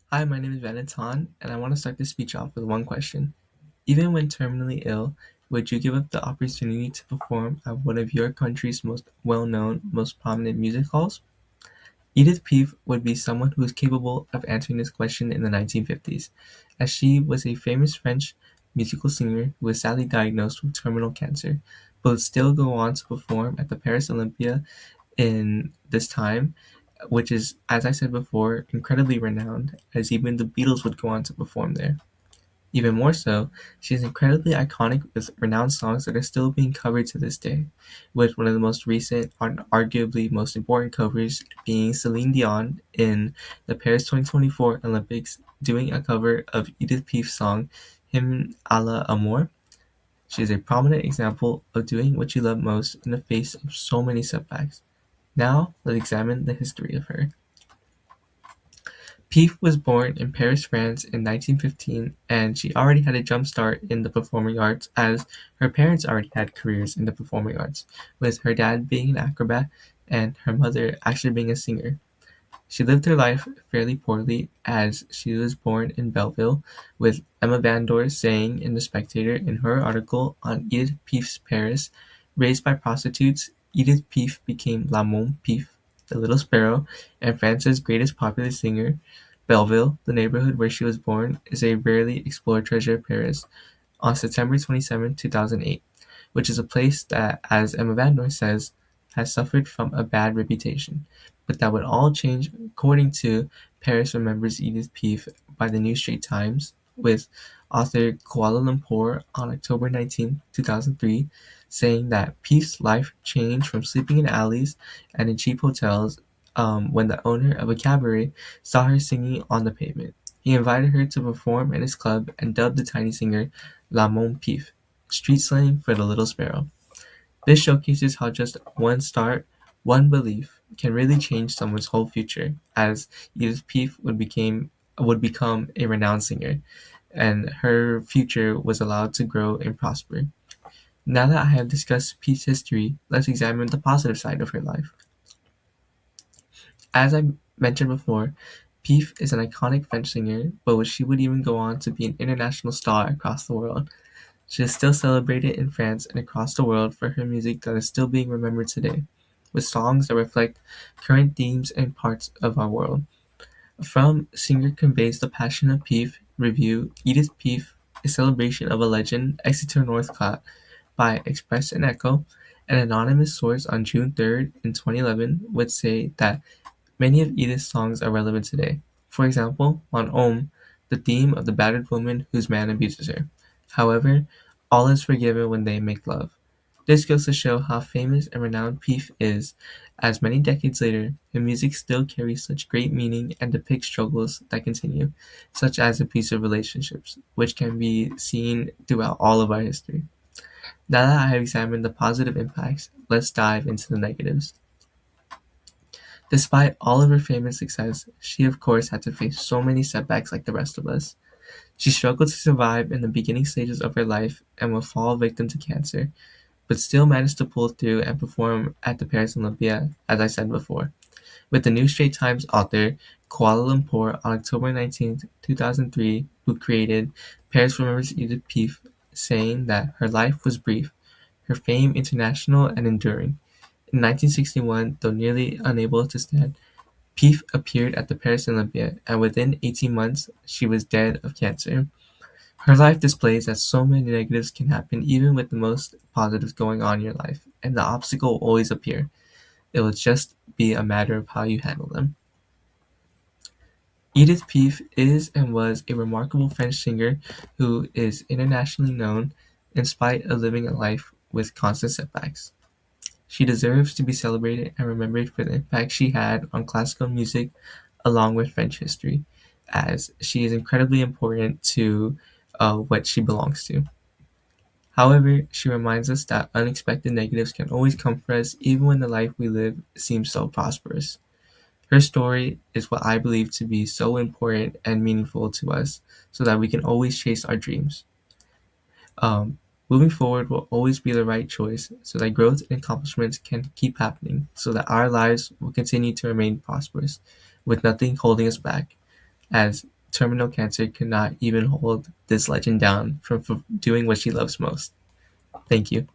Hi, my name is Valentine, and I want to start this speech off with one question. Even when terminally ill, would you give up the opportunity to perform at one of your country's most well-known, most prominent music halls? Edith Piaf would be someone who is capable of answering this question in the 1950s, as she was a famous French musical singer who was sadly diagnosed with terminal cancer, but would still go on to perform at the Paris Olympia in this time, which is, as I said before, incredibly renowned, as even the Beatles would go on to perform there. Even more so, she is incredibly iconic with renowned songs that are still being covered to this day, with one of the most recent and arguably most important covers being Celine Dion in the Paris 2024 Olympics doing a cover of Edith Piaf's song Hymne à l'amour. She is a prominent example of doing what you love most in the face of so many setbacks. Now, let's examine the history of her. Piaf was born in Paris, France in 1915, and she already had a jump start in the performing arts as her parents already had careers in the performing arts, with her dad being an acrobat and her mother actually being a singer. She lived her life fairly poorly as she was born in Belleville, with Emma Van Dor saying in The Spectator in her article on Edith Piaf's Paris, "Raised by prostitutes, Edith Piaf became La Môme Piaf, the Little Sparrow, and France's greatest popular singer." Belleville, the neighborhood where she was born, is a rarely explored treasure of Paris. On September 27, 2008, which is a place that, as Emma Van Noy says, has suffered from a bad reputation, but that would all change according to Paris Remembers Edith Piaf by the New Straits Times, with author Kuala Lumpur on October 19, 2003, saying that Piaf's life changed from sleeping in alleys and in cheap hotels when the owner of a cabaret saw her singing on the pavement. He invited her to perform in his club and dubbed the tiny singer La Môme Piaf, street slang for the little sparrow. This showcases how just one start, one belief, can really change someone's whole future, as Edith Piaf would become a renowned singer, and her future was allowed to grow and prosper. Now that I have discussed Piaf's history, let's examine the positive side of her life. As I mentioned before, Piaf is an iconic French singer, but she would even go on to be an international star across the world. She is still celebrated in France and across the world for her music that is still being remembered today, with songs that reflect current themes and parts of our world. From Singer Conveys the Passion of Piaf review, Edith Piaf, A Celebration of a Legend, Exeter Northcott by Express and Echo, an anonymous source on June 3rd, 2011 would say that many of Edith's songs are relevant today. For example, on Om, the theme of the battered woman whose man abuses her. However, all is forgiven when they make love. This goes to show how famous and renowned Piaf is, as many decades later, her music still carries such great meaning and depicts struggles that continue, such as abusive relationships, which can be seen throughout all of our history. Now that I have examined the positive impacts, let's dive into the negatives. Despite all of her fame and success, she of course had to face so many setbacks like the rest of us. She struggled to survive in the beginning stages of her life and would fall victim to cancer, but still managed to pull through and perform at the Paris Olympia, as I said before. With the New Straits Times author Kuala Lumpur on October 19, 2003, who created Paris Remembers Edith Piaf, saying that her life was brief, her fame international and enduring. In 1961, though nearly unable to stand, Piaf appeared at the Paris Olympia, and within 18 months she was dead of cancer. Her life displays that so many negatives can happen even with the most positives going on in your life, and the obstacle will always appear. It will just be a matter of how you handle them. Edith Piaf is and was a remarkable French singer who is internationally known in spite of living a life with constant setbacks. She deserves to be celebrated and remembered for the impact she had on classical music along with French history, as she is incredibly important to what she belongs to. However, she reminds us that unexpected negatives can always come for us even when the life we live seems so prosperous. Her story is what I believe to be so important and meaningful to us so that we can always chase our dreams. Um, Moving forward will always be the right choice so that growth and accomplishments can keep happening so that our lives will continue to remain prosperous with nothing holding us back, as terminal cancer could not even hold this legend down from doing what she loves most. Thank you.